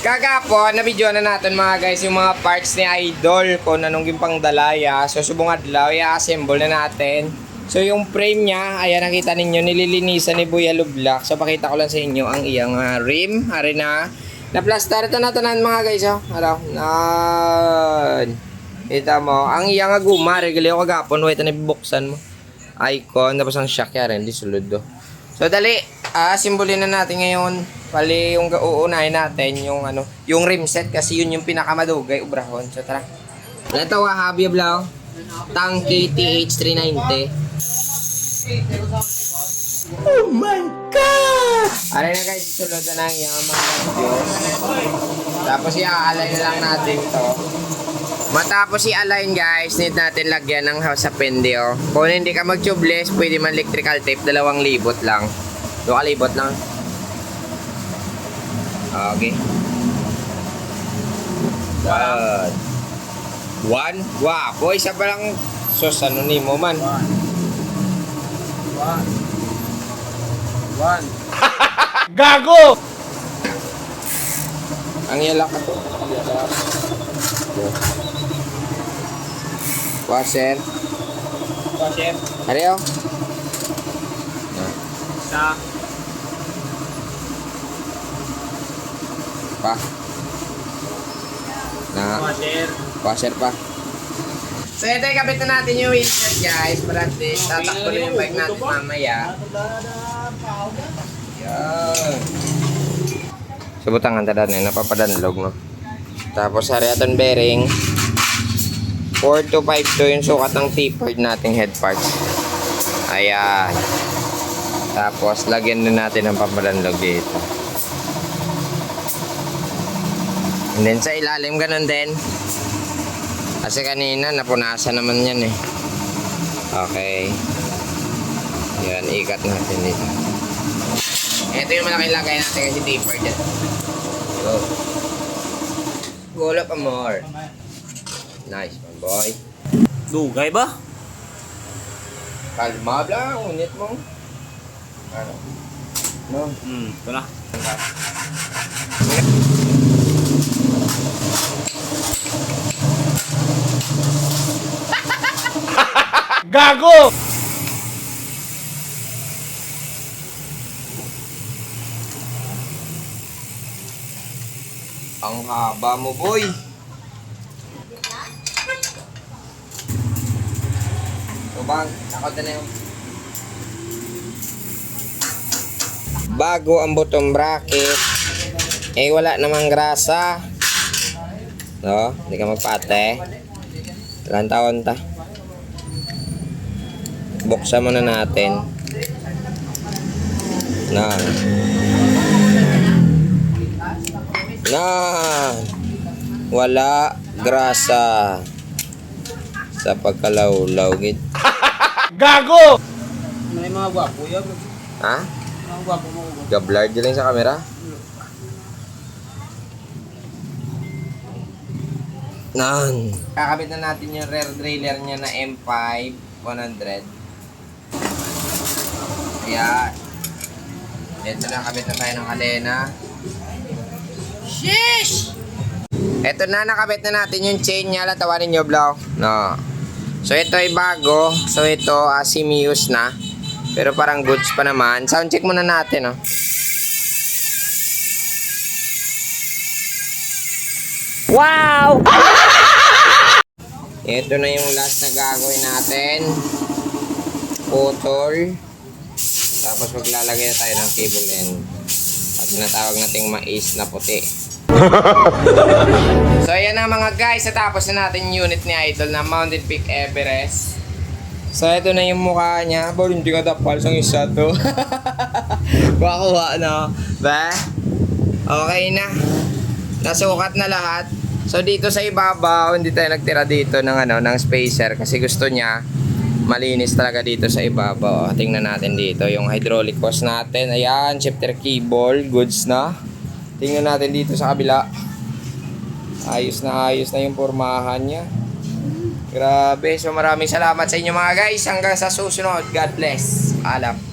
Kagapon, na-video na natin mga guys yung mga parts ni Idol kung anong yung pangdalaya. So, subong adlaw, i-assemble na natin. So, yung frame niya, ayan nakita ninyo, nililinisan ni Buya Lublak. So, pakita ko lang sa inyo ang iyang rim. Ari na. Na-plaster ito na tanan mga guys. Oh. Ano? Kita mo. Ang iyang guma, regali ko kagapon. Wait, na bubuksan mo. Icon. Tapos ang shock yan rin. Di sulod do. So, dali. Simbolin na natin ngayon. Pali yung uunahin natin yung yung rim set kasi yun yung pinakamadugay ubrahon. So tara. Ito Wahabi Blau. Tanky TH390. Oh my God! Aray na guys, isulod na lang yung mga videos. Tapos i-align na lang natin to. Matapos i-align guys, need natin lagyan ng house appende. Kung hindi ka mag-tubeless, pwede man electrical tape, 2 libot lang. 2 libot lang. Okay. Good. 1. Wow, boy, isa pa lang. Sus, ano ni mo man? 1. Gago! Ang yala ka to. Washer. Washer. Ariyo. Sa. Pa. Na. Washer. Washer pa. So ito ikabit na natin yung wheelset guys. Para at least tatakbo na yung bike natin mamaya. Yan. Subutangan tadan eh. Napapadanlog no. Tapos hariaton bearing. 4252 yung sukat ng tapered nating head parts. Ayan. Tapos lagyan din natin ng papadanlog dito. And then sa ilalim ganun din. Kasi kanina napunasan naman yan eh. Okay. Yan, ikat natin dito. Ito yung malaking lagay natin kasi taper dyan. Go. Gulo pa more. Nice man boy. Dugay ba? Kalma lang, unit mo. Ano? No? Ito na. Gago! Ang haba mo boy. So bang, takot na yung bago ang bottom bracket. Eh wala namang grasa. No, hindi ka magpate. Ilang taon ta? Buksan muna natin. Na. Wala grasa sa pagkalawlaw gid. Gago! May mga gwapo yan. Ha? Mga gwapo mo. Gablard lang sa camera. Nan. Kakabit na natin yung rear derailleur niya na M5 100. Kaya ito na, kabit na tayo ng kadena. Sheesh! Ito na, nakabit na natin yung chain niya. Tawanin nyo, Blau. No. So ito ay bago. So ito, semi-use na. Pero parang goods pa naman. Sound check muna natin, oh. Wow! Ito na yung last na gagawin natin. Putol. Tapos maglalagay na tayo ng cable end. At tinatawag nating mais na puti. So ayan na mga guys. Natapos na natin yung unit ni Idol na Mountain Peak Everest. So ito na yung mukha niya. Bol, hindi ka tapal sa isa to. Wakuha no. Ba? Okay na. Nasukat na lahat. So dito sa ibabaw, hindi tayo nagtira dito ng ng spacer kasi gusto niya malinis talaga dito sa ibabaw. Tingnan natin dito yung hydraulic hose natin. Ayan, shifter cable, goods na. Tingnan natin dito sa kabila. Ayos na yung pormahan niya. Grabe. So maraming salamat sa inyo mga guys. Hanggang sa susunod. God bless. Paalam.